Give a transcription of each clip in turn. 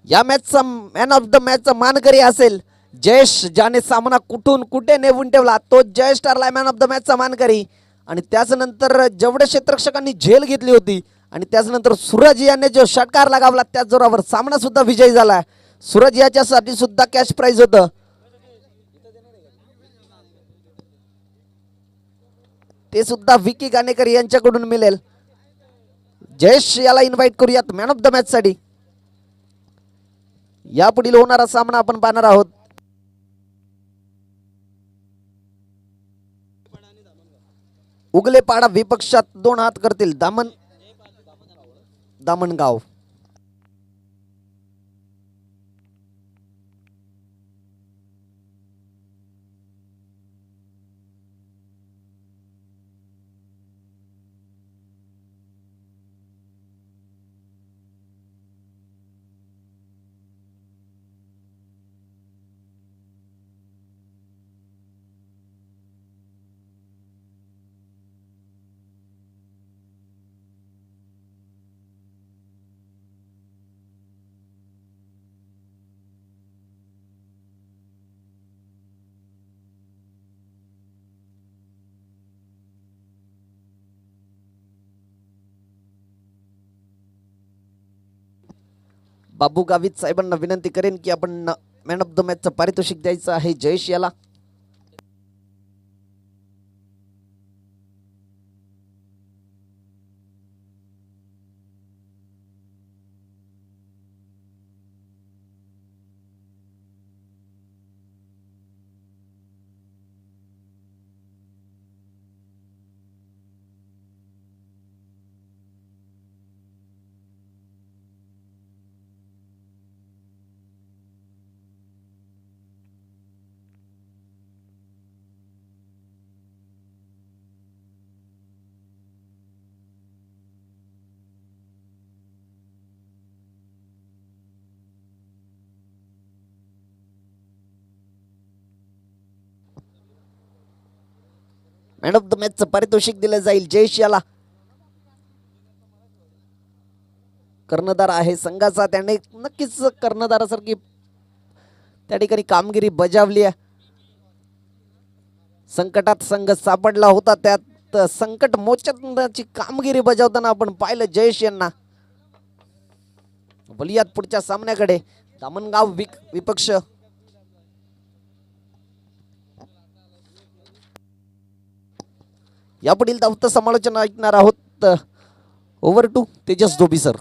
या मॅचचा man of the मॅचचा मानकरी असेल जयेश, ज्याने सामना कुठून कुठे नेऊन ठेवला तो जयेश ठरला मॅन ऑफ द मॅचचा मानकरी. आणि त्याच नंतर जेवढे क्षेत्ररक्षकांनी झेल घेतली होती आणि त्याच नंतर सूरज याने जो षटकार लगावला त्याच जोरावर सामना सुद्धा विजयी झाला. सूरज याच्यासाठी सुद्धा कॅश प्राइज होतं. ते सुद्धा विकी गाणेकर यांच्याकडून मिळेल. जयेश याला इन्व्हाइट करूयात मॅन ऑफ द मॅच साठी. यापुढील होणारा सामना आपण पाहणार आहोत. उगलेपाडा विपक्षात 2 हात करतील दामणगाव. बाबू गावित साहेबांना विनंती करेन की आपण मॅन ऑफ द मॅचचं पारितोषिक द्यायचं आहे जयेश याला. मॅन ऑफ द मॅचचं पारितोषिक दिलं जाईल जयेश याला. कर्णधार आहे संघाचा, त्याने नक्कीच कर्णधारासारखी त्या ठिकाणी कामगिरी बजावली आहे. संकटात संघ सापडला होता, त्यात संकट मोचनाची कामगिरी बजावताना आपण पाहिलं जयेश यांना. बलियात पुढच्या सामन्याकडे दामणगाव विपक्ष. यापुढील धावतं समालोचन ऐकणार आहोत. Over to Tejas Dhobi sir.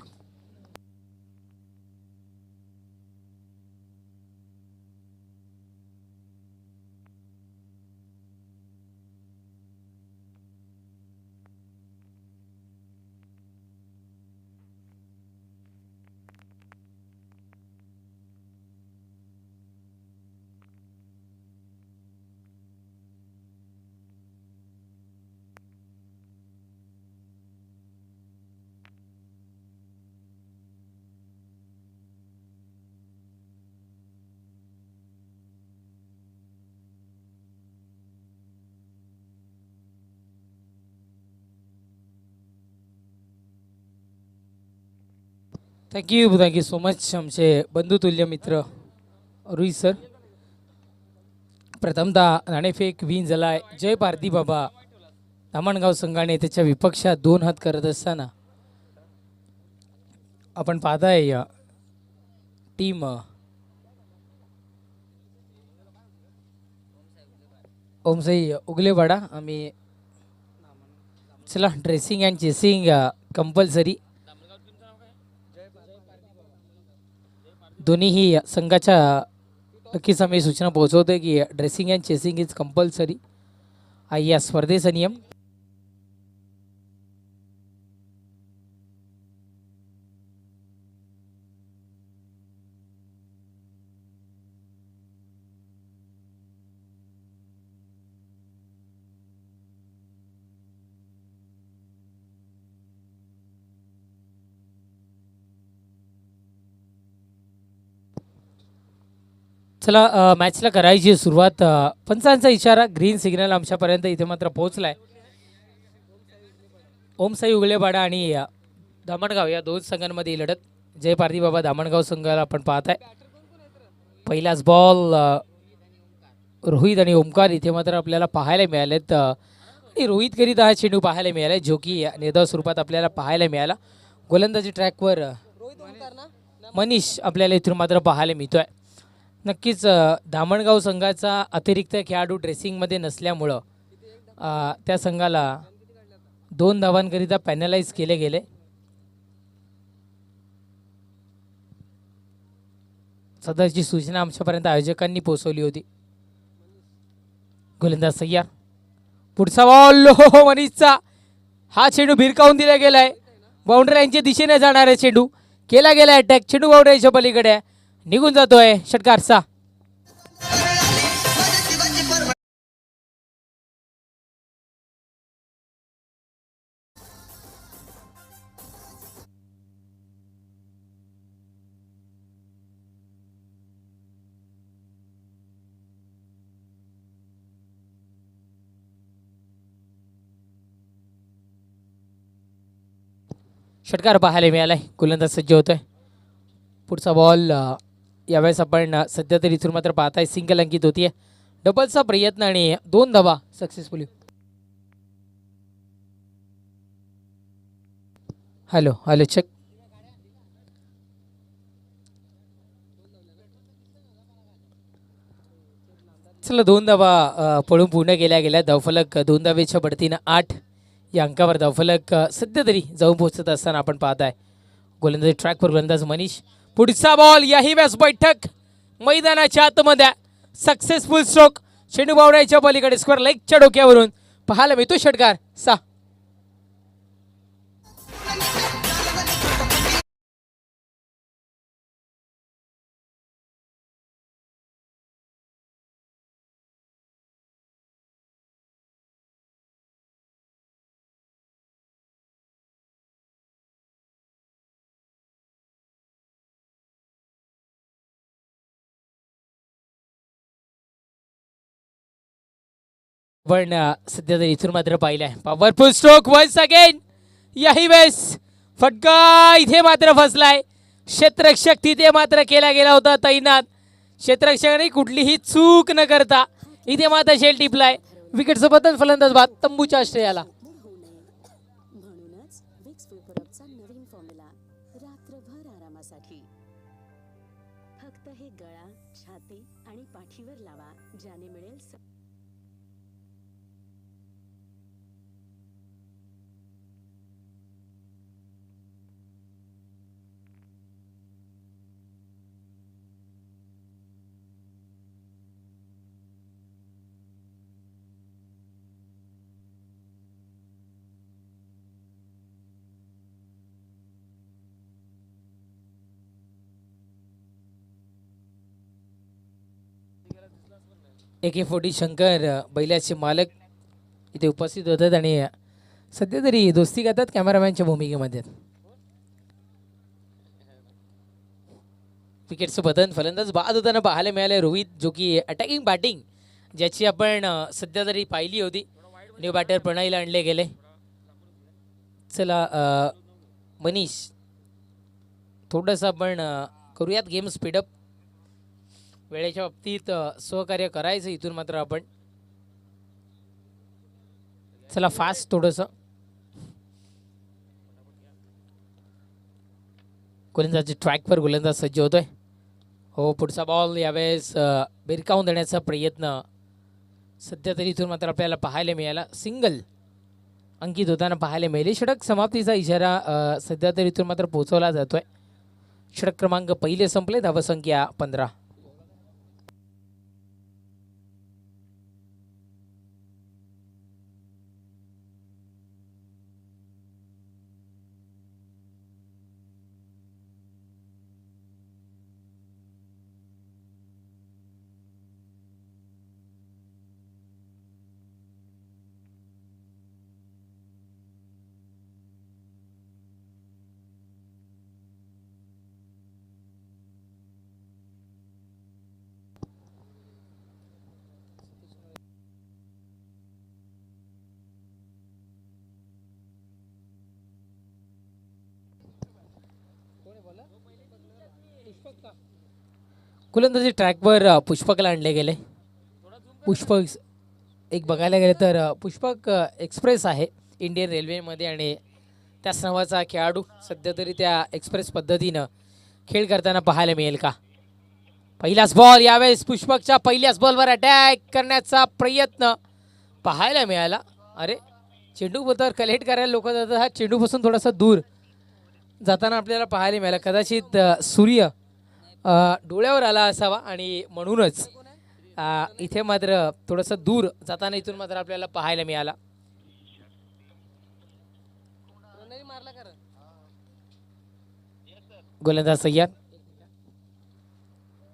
Thank you so much आमचे बंधुतुल्य मित्र रोहित सर. प्रथमतः नाणेफेक विन झालाय जय पारधी बाबा. दामणगाव संघाने त्याच्या विपक्षात 2 हात करत असताना आपण पाहताय टीम ओमसाई उगलेवाडा. आम्ही चला ड्रेसिंग अँड चेसिंग कंपल्सरी. दोन्हीही संघाच्या नक्कीच आम्ही सूचना पोहोचवतोय की dressing and chasing is compulsory आहे या स्पर्धेचा नियम. चला मॅचला करायची सुरुवात. पंचांचा इशारा ग्रीन सिग्नल आमच्यापर्यंत इथे मात्र पोहोचलाय. ओमसाई उगलेवाडा आणि दामणगाव या 2 संघांमध्ये लढत जय पारधी बाबा धामणगाव संघाला आपण पाहताय. पहिलाच बॉल रोहित आणि ओमकार इथे मात्र आपल्याला पाहायला मिळालेत. आणि रोहित करिता हा चेंडू पाहायला मिळाला जो की निर्धाव स्वरूपात आपल्याला पाहायला मिळाला. गोलंदाजी ट्रॅकवर मनीष आपल्याला इथून मात्र पाहायला मिळतोय. नक्कीच धामणगाव संघाचा अतिरिक्त खेळाडू ड्रेसिंगमध्ये नसल्यामुळं त्या संघाला 2 धावांकरिता पॅनलाइज केले गेले. सदरची सूचना आमच्यापर्यंत आयोजकांनी पोहोचवली होती. गोलंदाज तयार. पुढचा बॉल हो मनीषचा. हा चेंडू भिरकावून दिला गेलाय. बाउंड्री लाईनच्या दिशेने जाणारा चेंडू केला गेला अटॅक. चेंडू बाउंड्रीच्या पलीकडे निघून जातोय. षटकार 6. षटकार पाहायला मिळालाय. गोलंदाज सज्ज होतोय. पुढचा बॉल यावेळेस आपण सध्या तरी इथून मात्र पाहताय सिंगल अंकित होतीये. डबलचा प्रयत्न आणि 2 धावा सक्सेसफुली. Hello hello check. चला 2 धावा पळून पूर्ण केल्या गेल्या. धावफलक 2 धावेच्या बढतीनं 8 या अंकावर धावफलक सध्या तरी जाऊन पोहोचत असताना आपण पाहताय. गोलंदाजी ट्रॅकवर गोलंदाज मनीष. पुढचा बॉल याही व्यास बैठक मैदानाच्या आतमध्ये सक्सेसफुल स्ट्रोक. चेंडू बावड्याच्या पलीकडे स्क्वेअर लेगच्या डोक्यावरून पाहायला मिळतो. षटकार 6. पण सध्या तरी इथून मात्र पाहिलंय पॉवरफुल स्ट्रोक वन्स अगेन. याही वेळेस फटका इथे मात्र फसलाय. क्षेत्ररक्षक तिथे मात्र केला गेला होता तैनात. क्षेत्ररक्षकाने कुठलीही चूक न करता इथे मात्र शेल टिपलाय. विकेट सोबतच फलंदाज बाद तंबूच्या आश्रयाला. म्हणूनच विक्स पेपरचा नवीन फॉर्म्युला रात्रभर आरामासाठी. फक्त हे गळा, छाती आणि पाठीवर लावा, ज्याने मिळेल AK-40 शंकर बैलाचे मालक इथे उपस्थित होतात आणि सध्या तरी दोस्ती करतात कॅमेरामॅनच्या भूमिकेमध्ये. विकेटचं बदन फलंदाज बाद होताना पाहायला मिळाले. रोहित जो की अटॅकिंग बॅटिंग ज्याची आपण सध्या तरी पाहिली होती. न्यू बॅटर प्रणयला आणले गेले. चला मनीष थोडंसं आपण करूयात गेम स्पीडअप. वेळेच्या बाबतीत सहकार्य करायचं इथून मात्र आपण. चला फास्ट थोडंसं. गोलंदाजी ट्रॅकवर गोलंदाज सज्ज होतोय. हो पुढचा बॉल यावेळेस भिरकावून देण्याचा प्रयत्न सध्या तरी इथून मात्र आपल्याला पाहायला मिळाला. सिंगल अंकित होताना पाहायला मिळाले. षटक समाप्तीचा इशारा सध्या तरी इथून मात्र पोहोचवला जातोय. षटक क्रमांक पहिले संपले. धावसंख्या 15. गोलंदाजी ट्रॅकवर पुष्पकला आणले गेले. पुष्पक एक बघायला गेले तर पुष्पक एक्सप्रेस आहे इंडियन रेल्वेमध्ये आणि त्याच नावाचा खेळाडू सध्या तरी त्या एक्सप्रेस पद्धतीनं खेळ करताना पाहायला मिळेल का. पहिलाच बॉल, यावेळेस पुष्पकच्या पहिल्याच बॉलवर अटॅक करण्याचा प्रयत्न पाहायला मिळाला. अरे चेंडू तर कलेक्ट करायला लोक जातात, हा चेंडूपासून थोडासा दूर जाताना आपल्याला पाहायला मिळाला. कदाचित सूर्य डोळ्यावर आला असावा आणि म्हणूनच इथे मात्र थोडंसं दूर जाताना इथून मात्र आपल्याला पाहायला मिळाला. गोलंदाज सय्यद.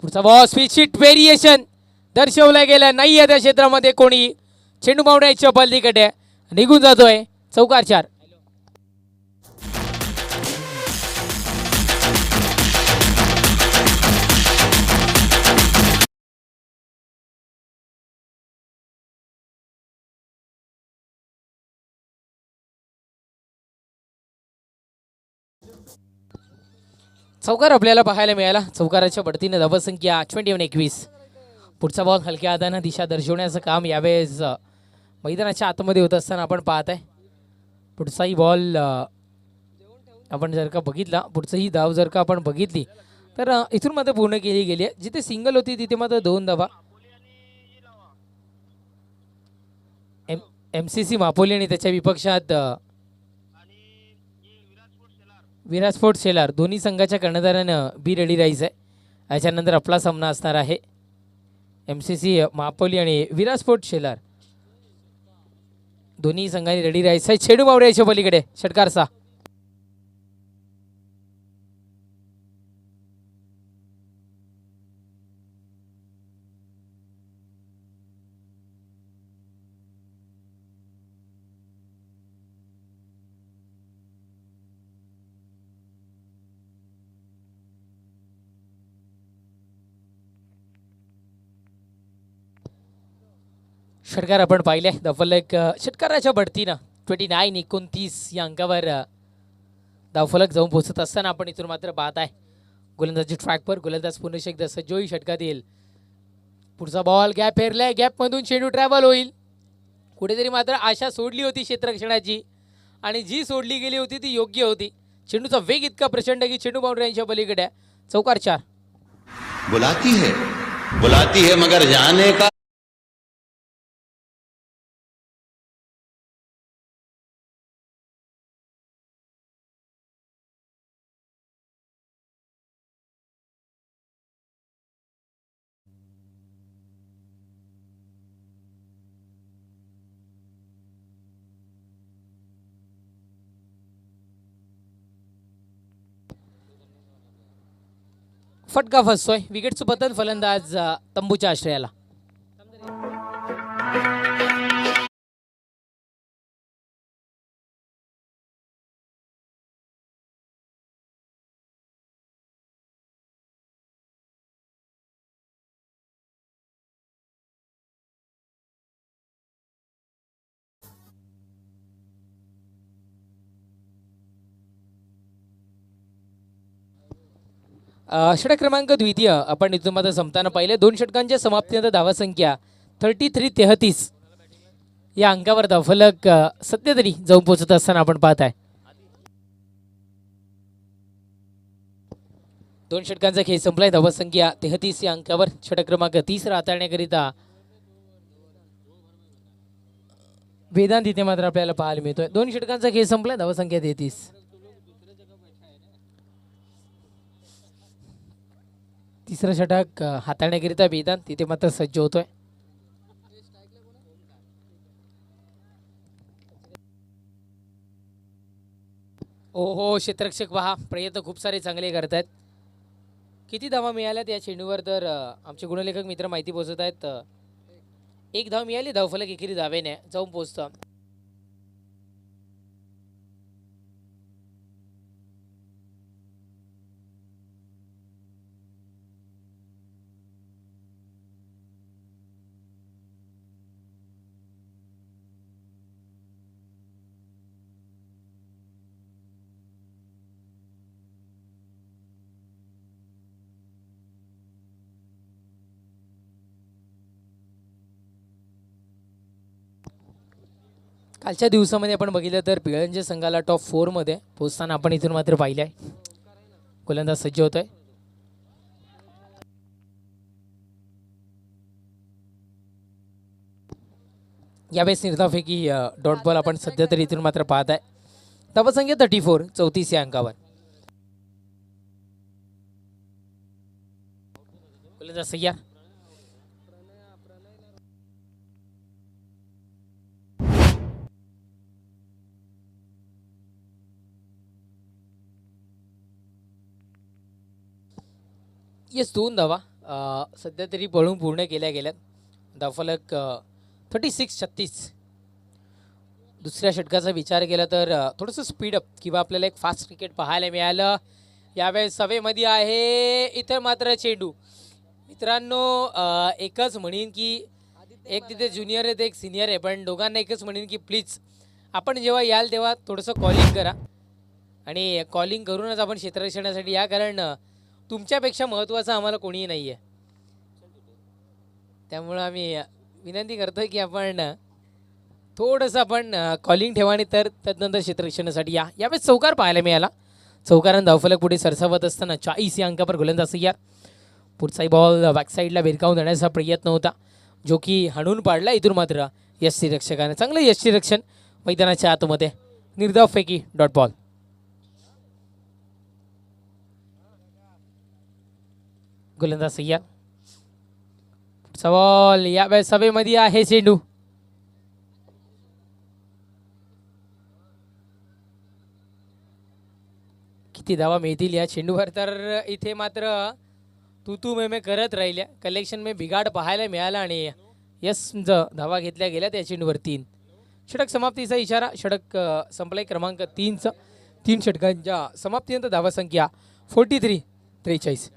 पुढचा बॉल स्विच हिट व्हेरिएशन दर्शवलं गेलं नाहीये त्या क्षेत्रामध्ये कोणी. चेंडू मावण्याच्या पल्लीकडे निघून जातोय. चौकार 4. चौकार आपल्याला पाहायला मिळाला. चौकाराच्या बढतीने धावसंख्या 21. पुढचा बॉल हलक्या हाताने दिशा दर्शवण्याचं काम यावेळेस मैदानाच्या आतमध्ये होत असताना आपण पाहत आहे. पुढचाही बॉल आपण जर का बघितला, पुढचंही धाव जर का आपण बघितली तर इथून मात्र पूर्ण केली गेली आहे. जिथे सिंगल होती तिथे मात्र 2 धावा. MCC मापोली आणि त्याच्या विपक्षात विराट स्पोर्ट्स शेलार दोन्ही संघाच्या कर्णधारानं बी रेडी राहायचं आहे. याच्यानंतर आपला सामना असणार आहे MCC मापोली आणि विराट स्पोर्ट्स शेलार दोन्ही संघांनी रेडी राहायचं आहे. चेंडू मावऱ्याच्या पलीकडे षटकार 6. षटकार आपण पाहिले. धावफलक षटकाराच्या बढतीनं 29-29 या अंकावर धावफलक जाऊन पोहोचत असताना आपण इथून मात्र पाहत आहे गोलंदाजी ट्रॅकवर. गोलंदाज पुन्हा एकदा सज्जोही षटकात येईल. पुढचा बॉल गॅप फेरलाय. गॅपमधून चेंडू ट्रॅव्हल होईल. कुठेतरी मात्र आशा सोडली होती क्षेत्ररक्षणाची आणि जी सोडली गेली होती ती योग्य होती. चेंडूचा वेग इतका प्रचंड की चेंडू बाउंड्रीच्या पलीकडे. चौकार 4. बुलाती है मगर जाने का फटका फसतोय. विकेटचं पतन फलंदाज तंबूच्या आश्रयाला. षटक क्रमांक द्वितीय आपण इथून मात्र संपताना पाहिले. 2 षटकांच्या समाप्तीनंतर धावसंख्या 33-33 या अंकावर धावफलक सध्या तरी जाऊन पोहोचत असताना आपण पाहत आहे. 2 षटकांचा खेळ संपलाय. धावसंख्या 33 या अंकावर. षटक क्रमांक 30 हाताळण्याकरिता वेदांत इथे मात्र आपल्याला पाहायला मिळतोय. 2 षटकांचा खेळ संपलाय. धावसंख्या 33. तिसरं षटक हाताळण्याकरिता वेदांत तिथे मात्र सज्ज होतोय. ओहो क्षेत्ररक्षक पहा, प्रयत्न खूप सारे चांगले करतायत. किती धावा मिळाल्यात या चेंडूवर तर आमचे गुणलेखक मित्र माहिती पोहोचत आहेत. 1 धाव मिळाली. धावफलक एकेरी धावेने जाऊन पोहोचतो. कालच्या दिवसामध्ये आपण बघितलं तर पिळंजे संघाला टॉप 4 मध्ये पोहोचताना आपण इथून मात्र पाहिलं आहे. गोलंदाज सज्ज होतोय. यावेळेस निर्धावफेकी डॉट बॉल आपण सध्या तरी इथून मात्र पाहत आहे. धावसंख्या 34 34 या अंकावर. गोलंदाज सय्या. येस 2 धावा सध्या तरी पळून पूर्ण केल्या गेल्यात. धावफलक 36-36. दुसऱ्या षटकाचा विचार केला तर थोडंसं स्पीडअप किंवा आपल्याला एक फास्ट क्रिकेट पाहायला मिळालं. यावेळेस सभेमध्ये आहे इतर मात्र चेंडू. मित्रांनो एकच म्हणेन की एक तिथे ज्युनियर आहे एक सिनियर आहे, पण दोघांना एकच म्हणेन की प्लीज आपण जेव्हा याल तेव्हा थोडंसं कॉलिंग करा आणि कॉलिंग करूनच आपण क्षेत्ररक्षणासाठी या, कारण तुमच्यापेक्षा महत्त्वाचं आम्हाला कोणीही नाही आहे. त्यामुळं आम्ही विनंती करतोय की आपण थोडंसं आपण कॉलिंग ठेवा आणि तर तदनंतर क्षेत्ररक्षणासाठी या. यावेळेस चौकार पाहायला मिळाला. चौकारानं धावफलक पुढे सरसावत असताना 40 या अंकावर गोलंदाज तयार. पुढचाही बॉल बॅकसाईडला भिरकावून देण्याचा प्रयत्न होता, जो की हाणून पाडला इथून मात्र यष्टीरक्षकाने. चांगलं यष्टीरक्षण मैदानाच्या आतमध्ये. निर्धावफेकी डॉट बॉल. गोलंदाज तयार. पुढचा बॉल यावेळेस सभेमध्ये आहे चेंडू. किती धावा मिळतील या चेंडूवर, तर इथे मात्र तू मे करत राहिल्या. कलेक्शन में बिघाड पाहायला मिळाला आणि यस धावा घेतल्या गेल्या त्या चेंडूवर 3. षटक समाप्तीचा इशारा. षटक संपलाय क्रमांक 3चं. 3 षटकांच्या समाप्तीनंतर धावा संख्या 43-43.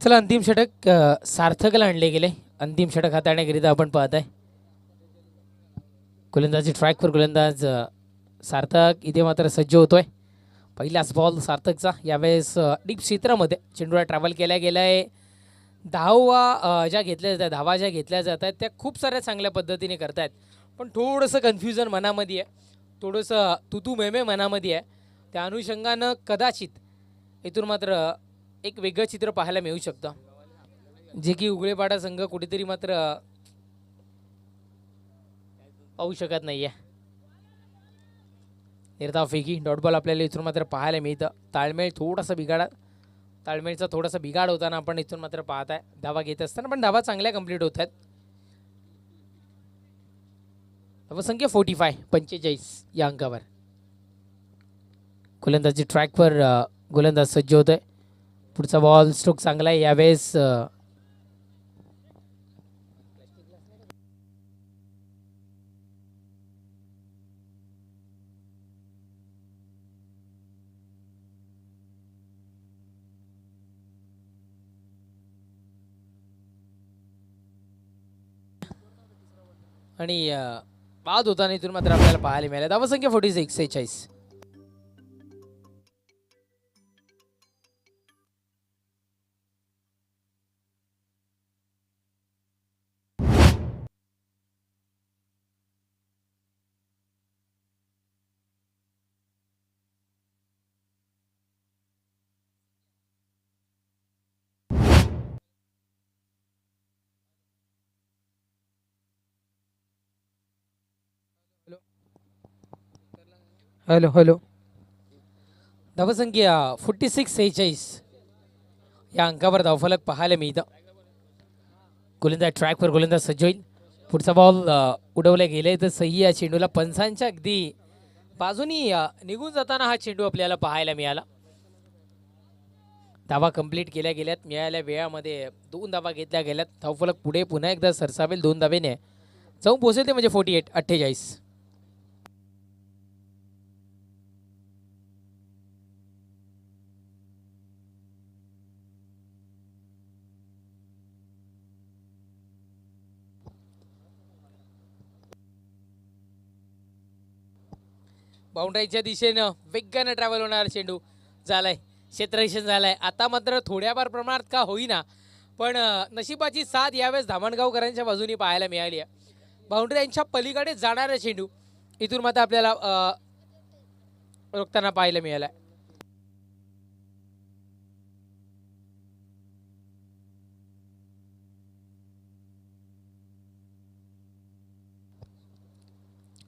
चला अंतिम षटक सार्थकला आणले गेले. अंतिम षटक हाताळण्याकरिता आपण पाहत आहे. गोलंदाजी ट्रॅकवर गोलंदाज सार्थक इथे मात्र सज्ज होतोय. पहिलाच बॉल सार्थकचा. यावेळेस डीप क्षेत्रामध्ये चेंडूला ट्रॅव्हल केला गेला आहे. धावा ज्या घेतल्या जातात, धावा ज्या घेतल्या जात आहेत त्या खूप साऱ्या चांगल्या पद्धतीने करतायत, पण थोडंसं कन्फ्युजन मनामध्ये आहे, थोडंसं तू मेमे मनामध्ये आहे. त्या अनुषंगानं कदाचित इथून मात्र एक वेगळं चित्र पाहायला मिळू शकतं, जे की उगळेपाडा संघ कुठेतरी मात्र पाहू शकत नाही आहे. निर्धावफेकी डॉट बॉल आपल्याला इथून मात्र पाहायला मिळतं. ताळमेळचा थोडासा बिघाड होताना आपण इथून मात्र पाहत आहे. धावा घेत असताना पण धावा चांगल्या कंप्लीट होत आहेत. धावसंख्या 45 या अंकावर. गोलंदाजी ट्रॅकवर गोलंदाज सज्ज होतोय. पुढचा बॉल स्ट्रोक चांगला आहे. यावेळेस आणि बाद होताना इथून मात्र आपल्याला पाहायला मिळालं. धावसंख्या 46. हॅलो धावसंख्या 46. या अंकावर धावफलक पाहायला मिळतं. गोलंदाज ट्रॅकवर गोलंदाज सज्ज होईल. पुढचा बॉल उडवला गेले तर सही या चेंडूला पंचांच्या अगदी बाजूनी निघून जाताना हा चेंडू आपल्याला पाहायला मिळाला. धावा कंप्लीट केल्या गेल्यात. मिळालेल्या वेळामध्ये 2 धावा घेतल्या गेल्यात. धावफलक पुढे पुन्हा एकदा सरसावेल 2 धावेने जाऊन पोहोचेल ते म्हणजे 48-48. बाउंड्रीच्या दिशेनं वेगानं ट्रॅव्हल होणार चेंडू झालाय. क्षेत्ररक्षण झालंय. आता मात्र थोड्याफार प्रमाणात का होईना पण नशिबाची साथ यावेळेस धामणगावकरांच्या बाजूने पाहायला मिळाली आहे. बाउंड्रीच्या पलीकडे जाणारा चेंडू इथून मात्र आपल्याला रोखताना पाहायला मिळालाय.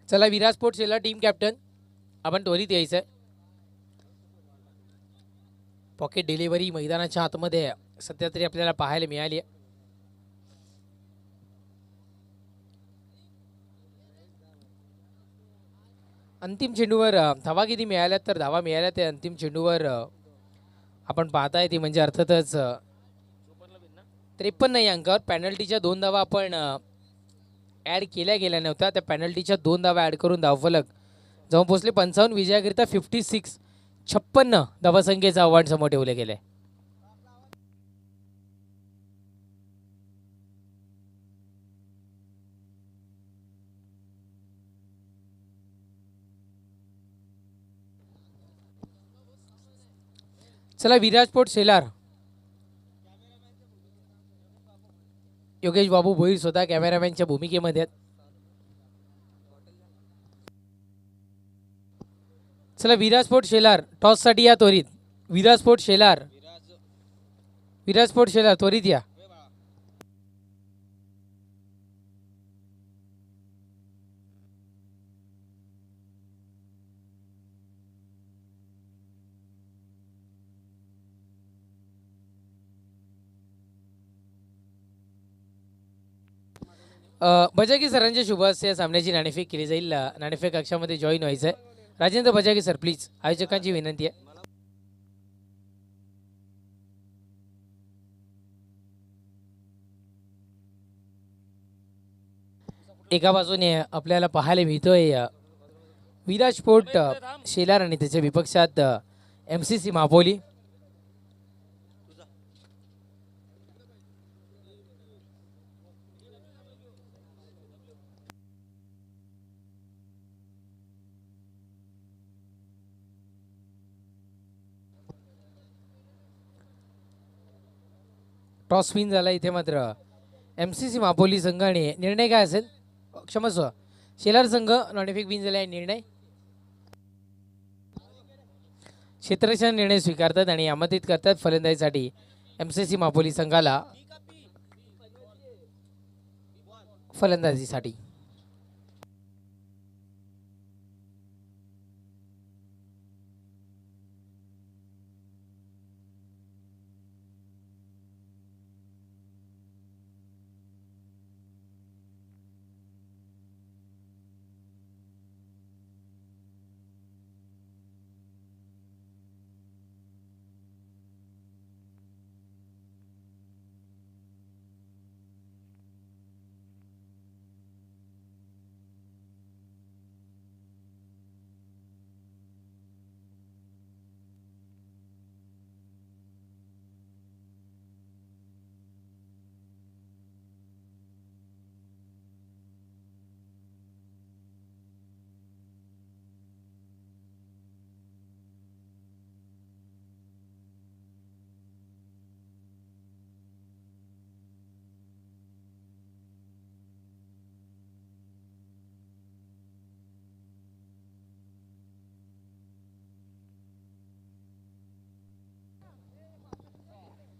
चला विराज स्पोर्ट्सला टीम कॅप्टन आपण त्वरित यायचंय. पॉकेट डिलिव्हरी मैदानाच्या आतमध्ये सध्या तरी आपल्याला पाहायला मिळाली आहे. अंतिम चेंडूवर धावा किती मिळाल्यात तर धावा मिळाल्या ते अंतिम चेंडूवर आपण पाहताय ती म्हणजे अर्थातच 53 या अंकावर पॅनल्टीच्या 2 धावा आपण ॲड केल्या गेल्या नव्हत्या. त्या पॅनल्टीच्या 2 धावा ॲड करून धावफलक जाऊन पोहोचले 55 विजयाकरिता 56 धावसंख्येचं आव्हान समोर ठेवले गेले. चला विराज स्पोर्ट्स शेलार योगेश बाबू भोईर स्वतः कॅमेरामॅनच्या भूमिकेमध्ये आहेत. चला विराज स्पोर्ट्स शेलार टॉससाठी या त्वरित. विराज स्पोर्ट्स शेलार त्वरित या. बजागी सरांच्या शुभ हस्ते या सामन्याची नाणेफेक केली जाईल. नाणेफेक कक्षामध्ये जॉईन व्हायचं आहे. राजेंद्र बजागी सर प्लीज, आयोजकांची विनंती आहे. एका बाजूने आपल्याला पाहायला मिळतोय विराज स्पोर्ट शेलार आणि त्याच्या विपक्षात MCC मापोली. टॉस विन झाला इथे मात्र MCC मापोली संघाने. निर्णय काय असेल? क्षमस्व, शेलार संघ नाणेफेक विन झाला आहे. निर्णय क्षेत्ररक्षण निर्णय स्वीकारतात आणि आमंत्रित करतात फलंदाजीसाठी MCC मापोली संघाला फलंदाजीसाठी.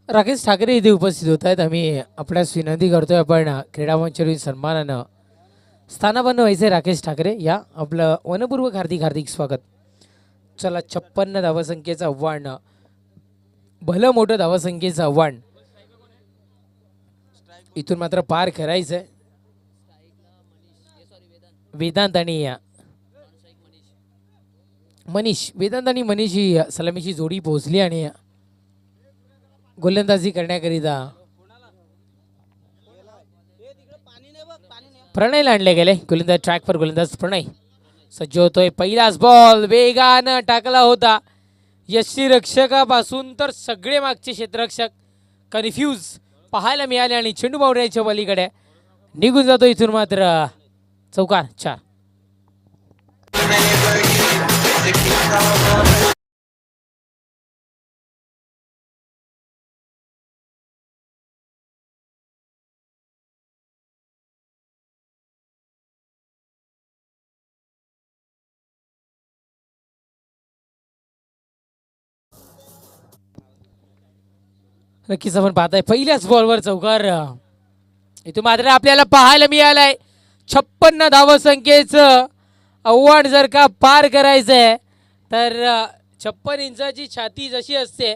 राकेश ठाकरे इथे उपस्थित होत आहेत. आम्ही आपल्यास विनंती करतोय आपण क्रीडा मंचावरील सन्मानानं स्थानापन्न व्हायचे. राकेश ठाकरे या आपलं मनपूर्वक हार्दिक स्वागत. चला 56 धावसंख्येचं आव्हान भलं मोठं धावसंख्येचं आव्हान इथून मात्र पार करायचंय. वेदांत आणि मनीष, वेदांत आणि मनीष ही सलामीची जोडी पोहोचली आणि गोलंदाजी करण्याकरिता प्रणयला आणले गेले. गोलंदाज ट्रॅकवर गोलंदाज प्रणय सज्ज होतोय. पहिलाच बॉल वेगानं टाकला होता. यष्टीरक्षकापासून तर सगळे मागचे क्षेत्ररक्षक कन्फ्यूज पाहायला मिळाले आणि चेंडू बाउंड्रीच्या पलीकडे निघून जातो. इथून मात्र चौकार 4. नक्कीच आपण पाहताय पहिल्याच बॉलवर चौकार. इथून मात्र आपल्याला पाहायला मिळालंय 56 धावसंख्येचं आव्हान जर का पार करायचंय तर 56 इंचाची छाती जशी असते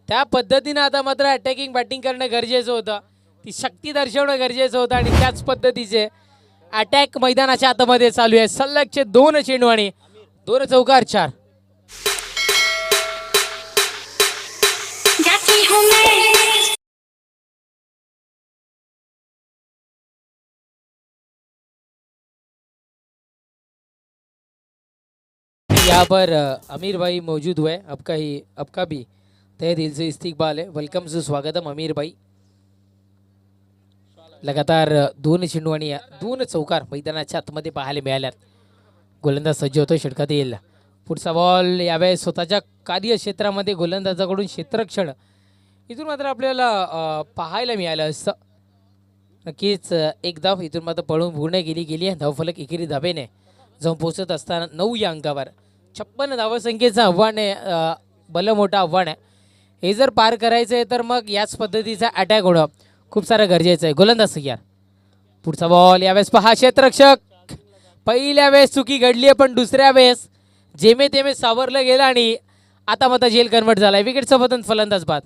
त्या पद्धतीनं आता मात्र अटॅकिंग बॅटिंग करणं गरजेचं होतं. ती शक्ती दर्शवणं गरजेचं होतं आणि त्याच पद्धतीचे अटॅक मैदानाच्या आतमध्ये चालू आहे. सलगचे 2 चेंडू आणि 2 चौकार 4. यहाँ पर अमीर भाई मौजूद हुए. आपका भी तहे दिल से इस्तकबाल है. वेलकम से स्वागतम अमीर भाई. लगातार 2 चेंडू आणि 2 चौकार मैदानाच्या आतमध्ये पाहायला मिळाल्यात. गोलंदाज सज्ज होतोय. षटकात येईल पुढचा बॉल. यावेळेस स्वतःच्या कार्यक्षेत्रामध्ये गोलंदाजाकडून क्षेत्ररक्षण इथून मात्र आपल्याला पाहायला मिळालं असतं. नक्कीच एक धाव इथून मात्र पळून पूर्ण गेली आहे. धावफलक एकेरी धावेने जाऊन पोहोचत असताना 9 या अंकावर 56 धावसंख्येचं आव्हान आहे. भलं मोठं आव्हान आहे. हे जर पार करायचं आहे तर मग याच पद्धतीचा अटॅक होणं खूप सारं गरजेचं आहे. गोलंदाज तयार. पुढचा बॉल. यावेळेस पहा क्षेत्ररक्षक. पहिल्या वेळेस चुकी घडली आहे पण दुसऱ्या वेळेस जेमे तेमे सावरलं गेलं आणि आता मात्र जेल कन्वर्ट झालाय. विकेटचं पतन फलंदाज बाद.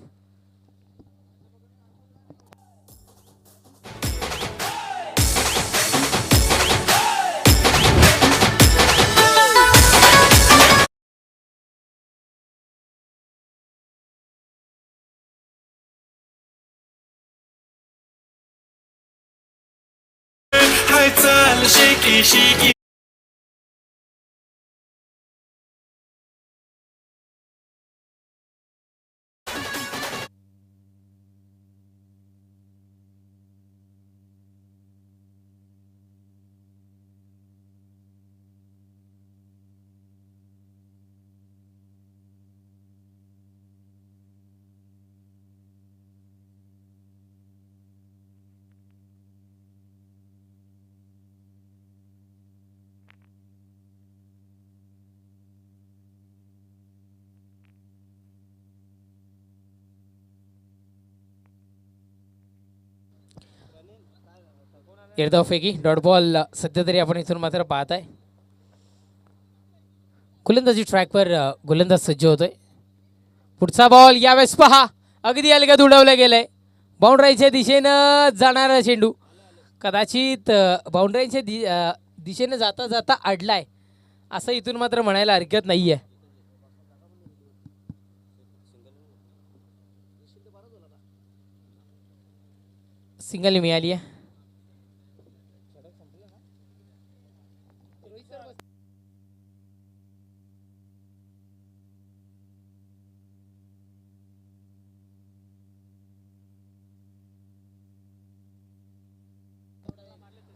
फेकी डॉट बॉल सध्या तरी आपण इथून मात्र पाहत आहे. गोलंदाजी ट्रॅकवर गोलंदाज सज्ज होतोय. पुढचा बॉल. यावेळेस पहा अगदी अलगद उडवलं गेलंय. बाउंड्रीच्या दिशेनं जाणारा चेंडू कदाचित बाउंड्रीच्या दिशेनं जाता जाता अडलाय असं इथून मात्र म्हणायला हरकत नाहीये. सिंगल मिळाली आहे.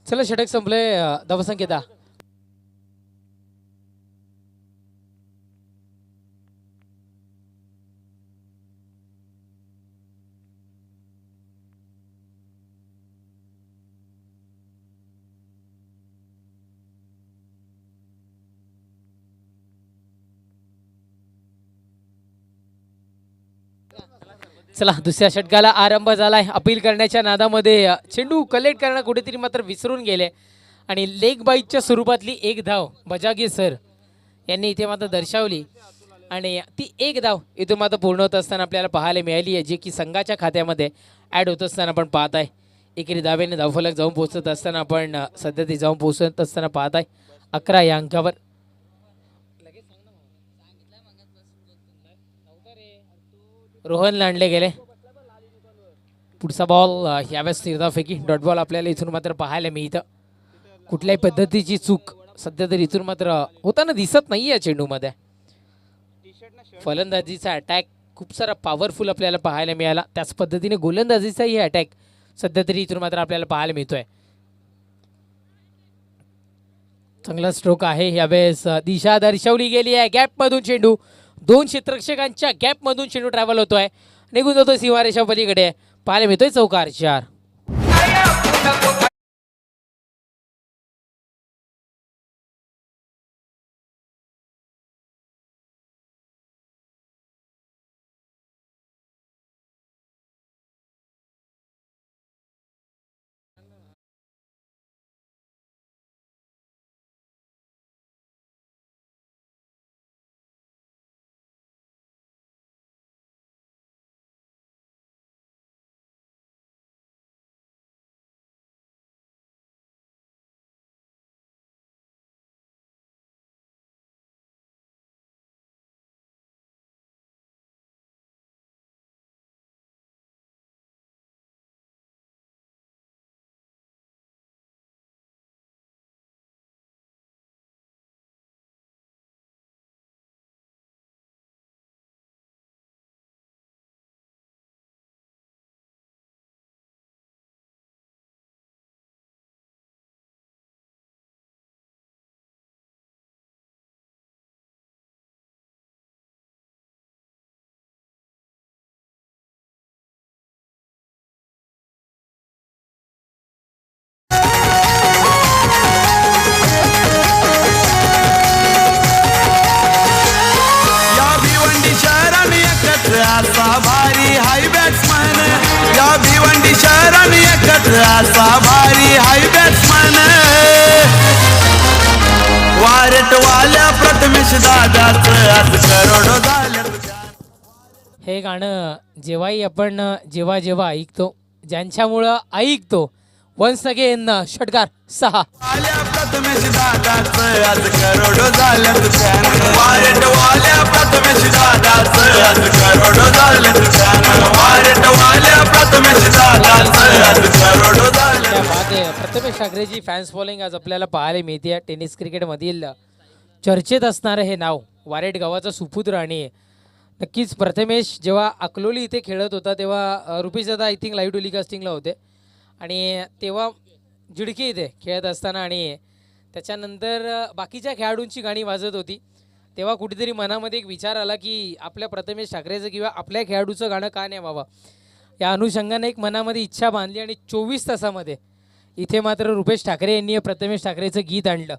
चला षटक संपले. धावसंख्या 10. चला दुसऱ्या षटकाला आरंभ झालाय. अपील करण्याच्या नादामध्ये चेंडू कलेक्ट करणं कुठेतरी मात्र विसरून गेले आणि लेग बाईटच्या स्वरूपातली एक धाव बजागे सर यांनी इथे मात्र दर्शवली आणि ती एक धाव इथून मात्र पूर्ण होत असताना आपल्याला पाहायला मिळाली आहे, जे की संघाच्या खात्यामध्ये ॲड होत असताना आपण पाहत आहे. एकेरी धावेने धावफलक जाऊन पोहोचत असताना आपण सध्या ती जाऊन पोहोचत असताना पाहत आहे 11 या अंकावर. रोहन लांडले गेले. पुढचा बॉल यावेळेस निर्धावफेकी डॉट बॉल आपल्याला इथून मात्र पाहायला मिळतं. कुठल्याही पद्धतीची चूक सध्या तरी इथून मात्र होताना दिसत नाही या चेंडूमध्ये. फलंदाजीचा अटॅक खूप सारा पॉवरफुल आपल्याला पाहायला मिळाला. त्याच पद्धतीने गोलंदाजीचाही अटॅक सध्या तरी इथून मात्र आपल्याला पाहायला मिळतोय. चांगला स्ट्रोक आहे यावेळेस. दिशा दर्शवली गेली आहे गॅपमधून चेंडू. 2 क्षेत्ररक्षकांच्या गॅपमधून चेंडू ट्रॅव्हल होतोय, निघून जातोय सीमारेषा पलीकडे. पाहायला मिळतोय चौकार 4. असा भारी हाय बॅट्समन, या भिवंडी शहराने एकत्र असा भारी हाय बॅट्समन. वारटवाल्या प्रथमेश दादाच आज करोडो झाले. हे गाणं जेव्हाही आपण जेव्हा ऐकतो, ज्यांच्यामुळं ऐकतो, वन्स अगेन षटकार 6. आल्या प्रथमेश दादाच आज करोडो झाले. वारटवाल्या प्रथमेश दादाच आज करोडो झाले. वारटवाल्या प्रथमेश दादाच आज करोडो झाले. त्या मागे प्रथमेश ठाकरेची फॅन्स फॉलोइंग आज आपल्याला पाहायला मिळते. टेनिस क्रिकेटमधील चर्चेत असणारं हे नाव, वारेट गावाचा सुपुत्र. आणि नक्कीच प्रथमेश जेव्हा अकलोली इथे खेळत होता तेव्हा रुपेश दादा आय थिंक लाईव्ह टेलिकास्टिंगला होते, आणि तेव्हा जिडकी इथे खेळत असताना आणि त्याच्यानंतर बाकीच्या खेळाडूंची गाणी वाजत होती, तेव्हा कुठेतरी मनामध्ये एक विचार आला की आपल्या प्रथमेश ठाकरेचं किंवा आपल्या खेळाडूचं गाणं का नाही व्हावं. या अनुषंगाने एक मनामध्ये इच्छा बांधली आणि 24 तासामध्ये इथे मात्र रुपेश ठाकरे यांनी प्रथमेश ठाकरेचं गीत आणलं.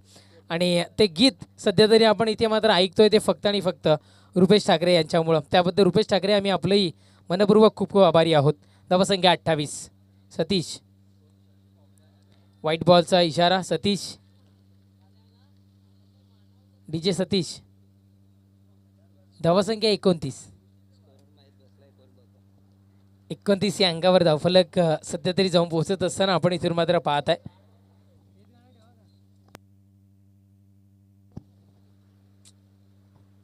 आणि ते गीत सध्या तरी आपण इथे मात्र ऐकतोय ते फक्त आणि फक्त रुपेश ठाकरे यांच्यामुळं. त्याबद्दल रुपेश ठाकरे आम्ही आपलंही मनपूर्वक खूप खूप आभारी आहोत. धावसंख्या 28. सतीश, व्हाईट बॉलचा इशारा. सतीश, डीजे सतीश. धावसंख्या 29. 29 या अंकावर धावफलक सध्या तरी जाऊन पोहोचत असताना आपण इथून मात्र पाहत आहे.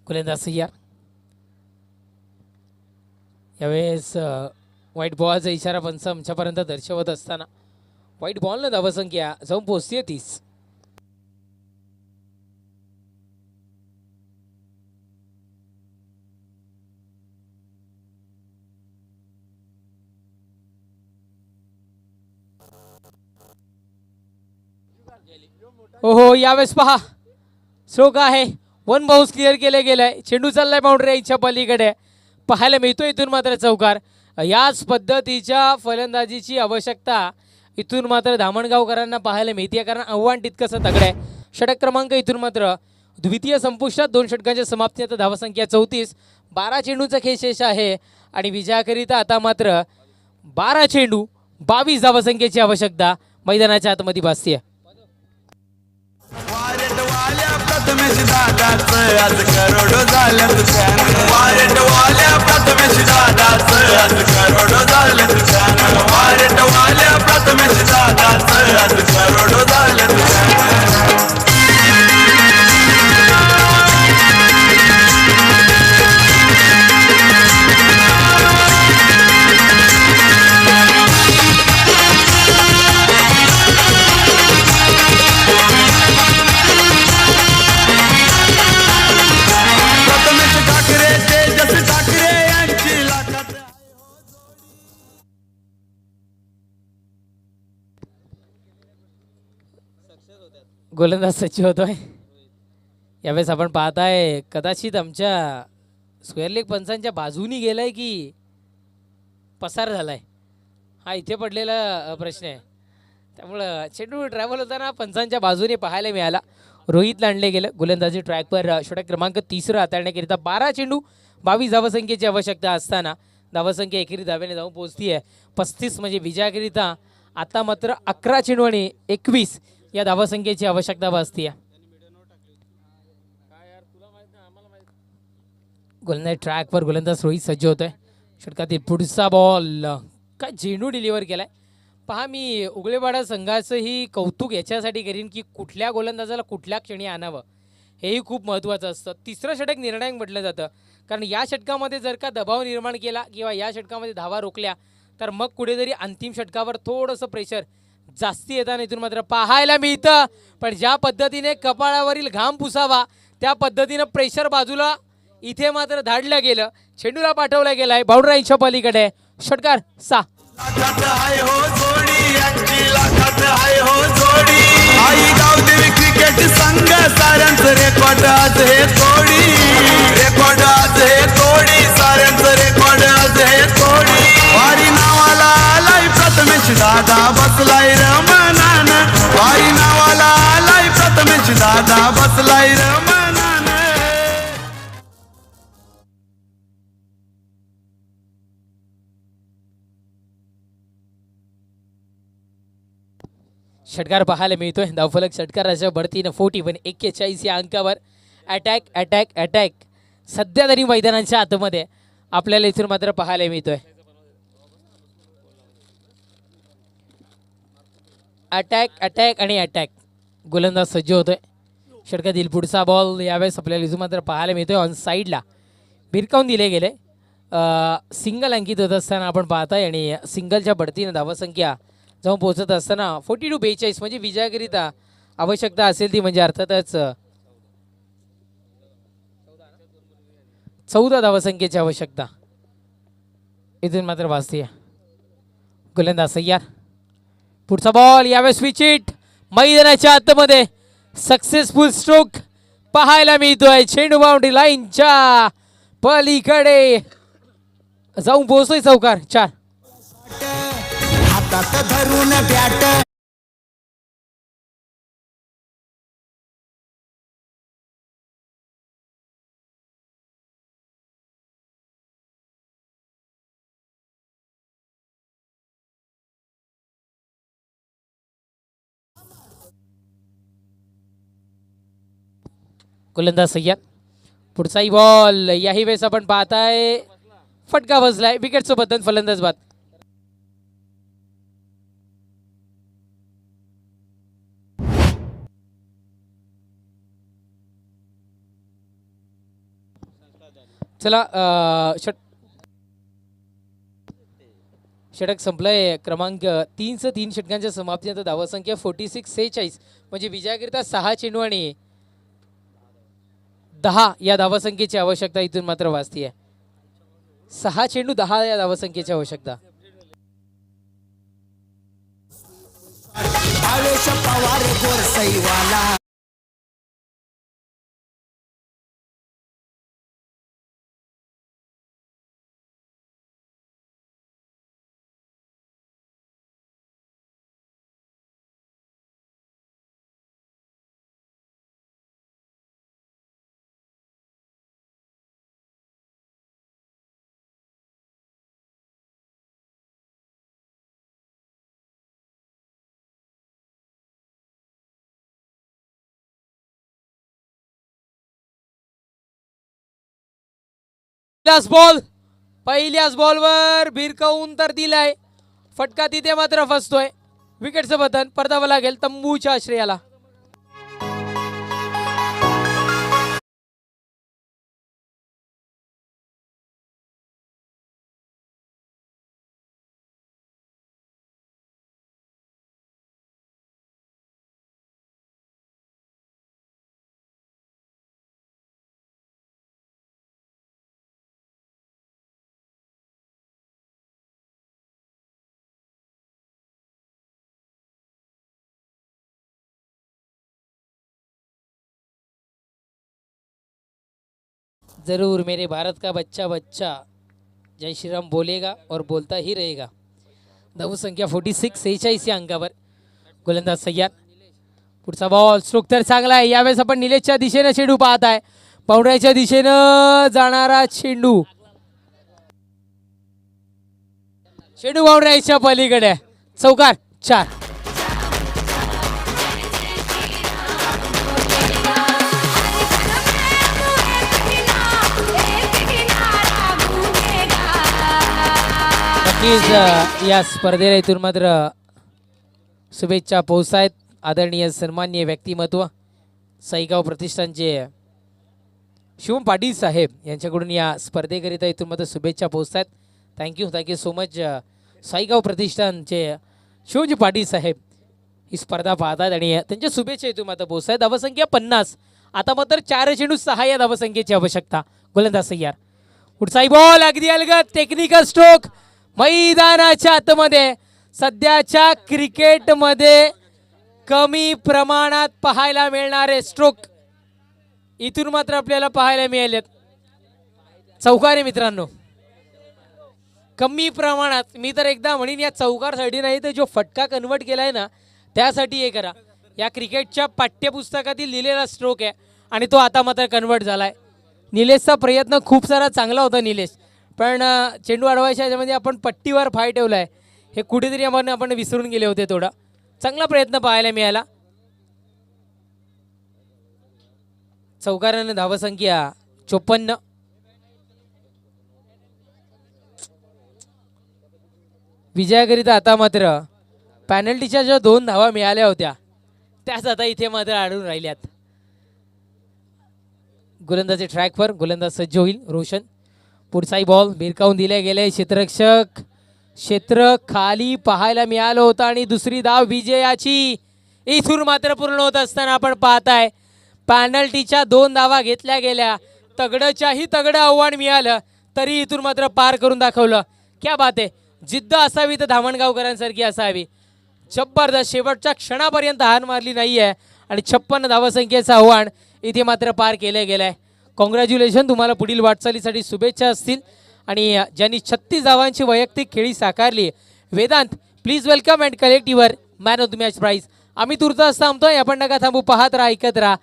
गोलंदाज सय्यार. यावेळेस व्हाईट बॉलचा इशारा पंच आमच्यापर्यंत दर्शवत असताना व्हाईट बॉलनं धावसंख्या जाऊन पोहोचते 30. हो यावेळेस पहा स्ट्रोक आहे. 1 बाउन्स क्लिअर केले गेलाय. चेंडू चाललाय बाउंड्री इच्छा पलीकडे. पाहायला मिळतो इथून मात्र चौकार. याच पद्धतीच्या फलंदाजीची आवश्यकता इथून मात्र धामणगावकरांना पाहायला मिळते, कारण आव्हान तितकंसं तगडं आहे. षटक क्रमांक इथून मात्र द्वितीय संपुष्टात. 2 षटकांच्या समाप्ती. आता धावसंख्या 34. 12 चेंडूचा खेळ शेष आहे आणि विजयाकरिता आता मात्र 12 चेंडू 22 धावसंख्येची आवश्यकता मैदानाच्या आतमध्ये भासते. वारटवाल्या प्रथमेश दादाच आज करोडो झाल्यात फॅन वाल्या प्रथमेश दादाच आज करोडो झाल्यात फॅन वाल्या प्रथमेश दादाच आज करोडो झाल्यात फॅन प्रथमेश ठाकरे तेजस ठाकरे यांची लाखात गोलंदाज सचिव होतोय. यावेळेस आपण पाहताय कदाचित आमच्या स्क्वेअर लेग पंचांच्या बाजूनी गेलाय की पसार झालाय, हा इथे पडलेला प्रश्न आहे. त्यामुळं चेंडू ट्रॅव्हल होताना पंचांच्या बाजूने पाहायला मिळाला. रोहितला आणले गेलं. गोलंदाजी ट्रॅकवर षटक क्रमांक 3 हाताळण्याकरिता 12 चेंडू 22 धावसंख्येची आवश्यकता असताना धावसंख्या एकेरी धाव्याने जाऊन पोहोचती आहे 35. म्हणजे विजयाकरिता आता मात्र 11 चेंडू आणि 21 या धावसंख्येची आवश्यकता भासती आहे. गोलंदाज ट्रॅकवर गोलंदाज रोहित सज्ज होतोय. षटकातील पुढचा बॉल काय चेंडू डिलिव्हर केलाय. पहा, मी उगळेवाडा संघाचंही कौतुक याच्यासाठी करीन की कुठल्या गोलंदाजाला कुठल्या क्षणी आणावं हेही खूप महत्त्वाचं असतं. तिसरं षटक निर्णायक म्हटलं जातं, कारण या षटकामध्ये जर का दबाव निर्माण केला किंवा या षटकामध्ये धावा रोखल्या तर मग कुठेतरी अंतिम षटकावर थोडंसं प्रेशर जास्ती येताना इथून मात्र पाहायला मिळतं. पण ज्या पद्धतीने कपाळावरील घाम पुसावा त्या पद्धतीनं प्रेशर बाजूला इथे मात्र धाडलं गेलं. चेंडूला पाठवला गेलाय बाउंड्राईच्या पलीकडे. षटकार 6. लाखात आहे हो जोडी यांची लाखात आहे हो जोडी आई गावदेवी क्रिकेट संघ साऱ्यांचं रेकॉर्ड आज हे तोडी रेकॉर्ड आज हे तोडी साऱ्यांचं रेकॉर्ड आज हे तोडी वारी नावाला आलाय प्रथमेश दादा बसलाय रमणान वारी नावाला आलाय प्रथमेश दादा बसलाय रमणान. षटकार पाहायला मिळतोय. धावफलक षटकाराच्या बढतीनं 41 या अंकावर. अटॅक अटॅक अटॅक सध्या तरी मैदानाच्या आतमध्ये आपल्याला इथून मात्र पाहायला मिळतोय. अटॅक अटॅक आणि अटॅक. गोलंदाज सज्ज होतोय. षटकातील पुढचा बॉल यावेळेस आपल्याला इथून मात्र पाहायला मिळतोय. ऑन साईडला भिरकावून दिले गेले. सिंगल अंकित होत असताना आपण पाहताय आणि सिंगलच्या बढतीनं धावसंख्या जाऊन पोहोचत असताना 42 म्हणजे विजयाकरिता आवश्यकता असेल ती म्हणजे अर्थातच 14 धावसंख्येची आवश्यकता इथून मात्र भासते. गोलंदाज तयार. पुढचा बॉल यावेळेस विचिट मैदानाच्या आतमध्ये सक्सेसफुल स्ट्रोक पाहायला मिळतोय. चेंडू बाउंड्री लाईनच्या पलीकडे जाऊन पोहोचतोय. चौकार 4. हातात धरून बॅट गोलंदाज सय्यद. पुढचाही बॉल याही वेळेस आपण पाहताय फटका बसलाय. विकेट सोबत फलंदाज बाद. चला षटक संपलंय. क्रमांक 3 षटकांच्या समाप्तीनंतर धावसंख्या 46 म्हणजे विजयाकरिता 6 चेंडू आणि 10 या धावसंख्येची आवश्यकता इथून मात्र वाचती आहे. 6 चेंडू 10 या धावसंख्येची आवश्यकता. पवार गोरसईवाला पहिल्याच बॉलवर भिरकवून तर दिलाय, फटका तिथे मात्र फसतोय. विकेटचं बटन परतावं लागेल तंबूच्या आश्रयाला. जरूर मेरे भारत का बच्चा बच्चा जय श्रीराम बोलेगा और बोलता ही रहेगा. धावसंख्या 46 46 या अंकावर. गोलंदाज सय्याद. पुढचा बॉल स्ट्रोक तर चांगला आहे. यावेळेस आपण निलेशच्या दिशेने चेंडू पाहत आहे. पावड्याच्या दिशेनं जाणारा चेंडू, चेंडू बाउंड्रीच्या पलीकडे. चौकार 4. नक्कीच या स्पर्धेला इथून मात्र शुभेच्छा पोहोचतायत. आदरणीय सन्माननीय व्यक्तिमत्व साईगाव प्रतिष्ठानचे शिवम पाटील साहेब यांच्याकडून या स्पर्धेकरिता इथून मात्र शुभेच्छा पोहोचतायत. Thank you so much. साईगाव प्रतिष्ठानचे शिवजी पाटील साहेब ही स्पर्धा पाहतात आणि त्यांच्या शुभेच्छा इथून मात्र पोहोचतायत. धावसंख्या 50. आता मात्र 4 चेंडू 6 या धावसंख्येची आवश्यकता. गोलंदाज तयार. पुढचाही बॉल अगदी अलगद. टेक्निकल स्ट्रोक मैदानाच्या आतमध्ये. सध्याच्या क्रिकेटमध्ये कमी प्रमाणात पाहायला मिळणारे स्ट्रोक इथून मात्र आपल्याला पाहायला मिळालेत. चौकारे मित्रांनो, कमी प्रमाणात. मी तर एकदा म्हणीन या चौकारसाठी नाही तर जो फटका कन्वर्ट केलाय ना त्यासाठी हे करा. या क्रिकेटच्या पाठ्यपुस्तकातील लिहिलेला स्ट्रोक आहे आणि तो आता मात्र कन्वर्ट झालाय. निलेशचा प्रयत्न खूप सारा चांगला होता निलेश, पण चेंडू अडवायच्या ह्याच्यामध्ये आपण पट्टीवर पाय ठेवलाय हे कुठेतरी आपण विसरून गेले होते. थोडा चांगला प्रयत्न पाहायला मिळाला. चौकारानं धावसंख्या 54. विजयाकरिता आता मात्र पॅनल्टीच्या ज्या 2 धावा मिळाल्या होत्या त्याच आता इथे मात्र आढळून राहिल्यात. गोलंदाजी ट्रॅकवर. गोलंदाज सज्ज होईल. रोशन. पुढचाही बॉल भिरकावून दिले गेले. क्षेत्ररक्षक क्षेत्र खाली पाहायला मिळालं होतं आणि दुसरी धाव विजयाची इथून मात्र पूर्ण होत असताना आपण पाहताय पॅनल्टीच्या 2 धावा घेतल्या गेल्या. तगडच्याही तगडं आव्हान मिळालं तरी इथून मात्र पार करून दाखवलं. क्या बात आहे. जिद्द असावी तर धामणगावकरांसारखी असावी. जबरदस्त. शेवटच्या क्षणापर्यंत हार मारली नाही आहे आणि 56 धावसंख्येचं आव्हान इथे मात्र पार केलं गेलं आहे. कॉंग्रॅच्युलेशन. तुम्हाला पुढील वाटचालीसाठी शुभेच्छा असतील. आणि ज्यांनी 36 धावांची वैयक्तिक खेळी साकारली, Vedant please welcome and collect your man of the match prize. आम्ही तुर्तास थांबतोय. आपण नका थांबू. पाहत राहा, ऐकत राहा.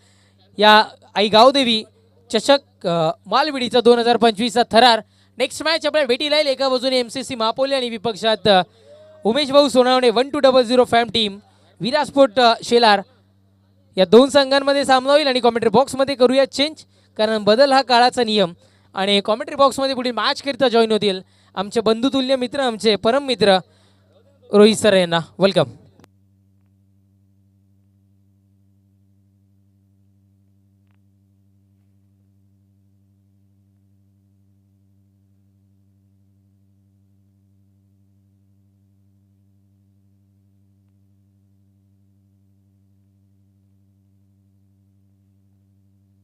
या आई गावदेवी चषक मालविडीचा 2025चा थरार. नेक्स्ट मॅच आपल्याला भेटी राहील. एका बाजूने MCC महापोली आणि विपक्षात उमेश भाऊ सोनावणे 1200 फॅम टीम विरास्पोर्ट शेलार. या 2 संघांमध्ये सामना होईल आणि कॉमेंट्री बॉक्समध्ये करूया चेंज, कारण बदल हा काळाचा नियम. आणि कॉमेंट्री बॉक्समध्ये पुढील मॅच करिता जॉईन होतील आमचे बंधुतुल्य मित्र, आमचे परम मित्र रोहित सर यांना वेलकम.